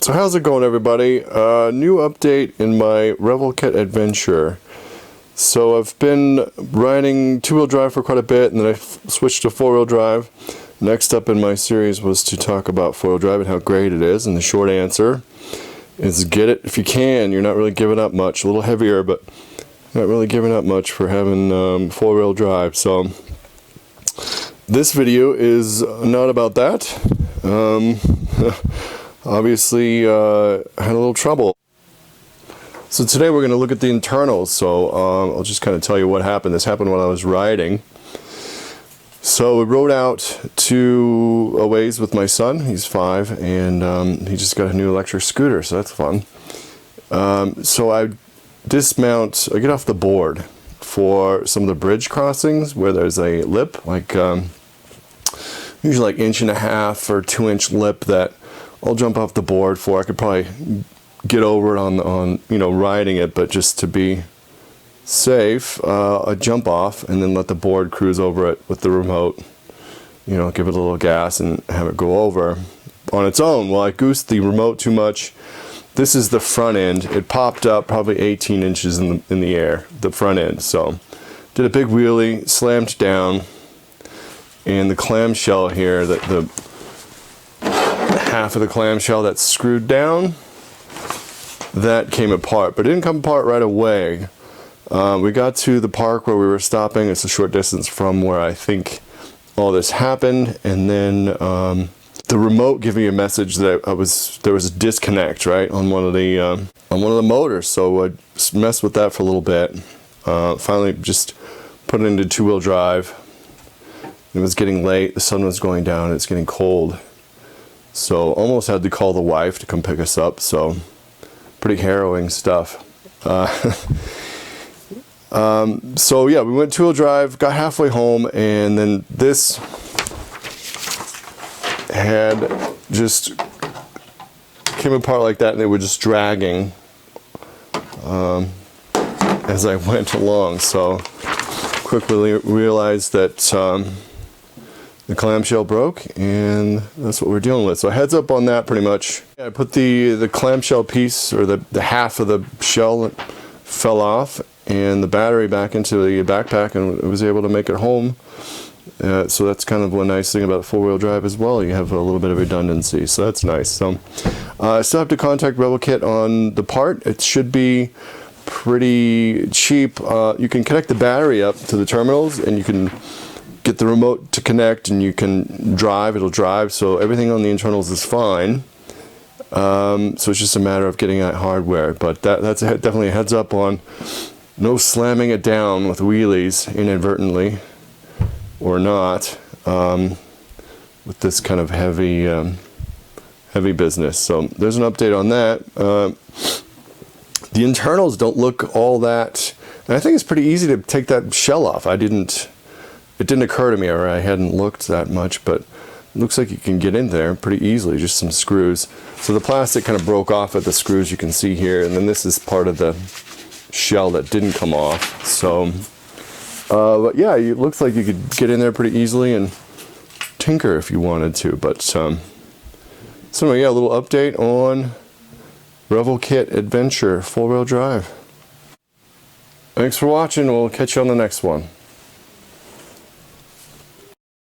So how's it going, everybody? New update in my Revel kit adventure. So I've been riding two-wheel drive for quite a bit, and then I switched to four-wheel drive. Next up in my series was to talk about four-wheel drive and how great it is, and the short answer is get it if you can. You're not really giving up much. A little heavier, but not really giving up much for having four-wheel drive. So this video is not about that. Obviously, I had a little trouble. So today we're going to look at the internals. So I'll just kind of tell you what happened. This happened while I was riding. So we rode out to a ways with my son. He's 5, and he just got a new electric scooter, so that's fun. So I dismount, I get off the board for some of the bridge crossings where there's a lip, like usually like 1.5 or 2-inch lip that I'll jump off the board for. I could probably get over it on you know, riding it, but just to be safe, I jump off and then let the board cruise over it with the remote. You know, give it a little gas and have it go over on its own. Well, I goosed the remote too much. This is the front end. It popped up probably 18 inches in the air, the front end. So did a big wheelie, slammed down, and the clamshell here, the half of the clamshell that's screwed down, that came apart, but it didn't come apart right away. We got to the park where we were stopping. It's a short distance from where I think all this happened, and then the remote gave me a message that there was a disconnect right on one of the motors. So I messed with that for a little bit. Finally, just put it into two-wheel drive. It was getting late. The sun was going down. It's getting cold. So almost had to call the wife to come pick us up. So pretty harrowing stuff. So yeah, we went two-wheel drive, got halfway home, and then this had just came apart like that, and they were just dragging as I went along. So quickly realized that the clamshell broke, and that's what we're dealing with. So heads up on that, pretty much. I put the clamshell piece, or the half of the shell that fell off, and the battery back into the backpack, and was able to make it home. So that's kind of one nice thing about four-wheel drive as well. You have a little bit of redundancy, so that's nice. So I still have to contact Revel Kit on the part. It should be pretty cheap. You can connect the battery up to the terminals, and you can get the remote to connect, and you can drive. It'll drive, so everything on the internals is fine. So it's just a matter of getting that hardware. But that's definitely a heads up on no slamming it down with wheelies inadvertently or not with this kind of heavy business. So there's an update on that. The internals don't look all that, and I think it's pretty easy to take that shell off. It didn't occur to me, or I hadn't looked that much, but it looks like you can get in there pretty easily, just some screws. So the plastic kind of broke off at the screws you can see here, and then this is part of the shell that didn't come off. So but yeah, it looks like you could get in there pretty easily and tinker if you wanted to. But so anyway, yeah, a little update on Revel Kit Adventure 4-wheel drive. Thanks for watching. We'll catch you on the next one.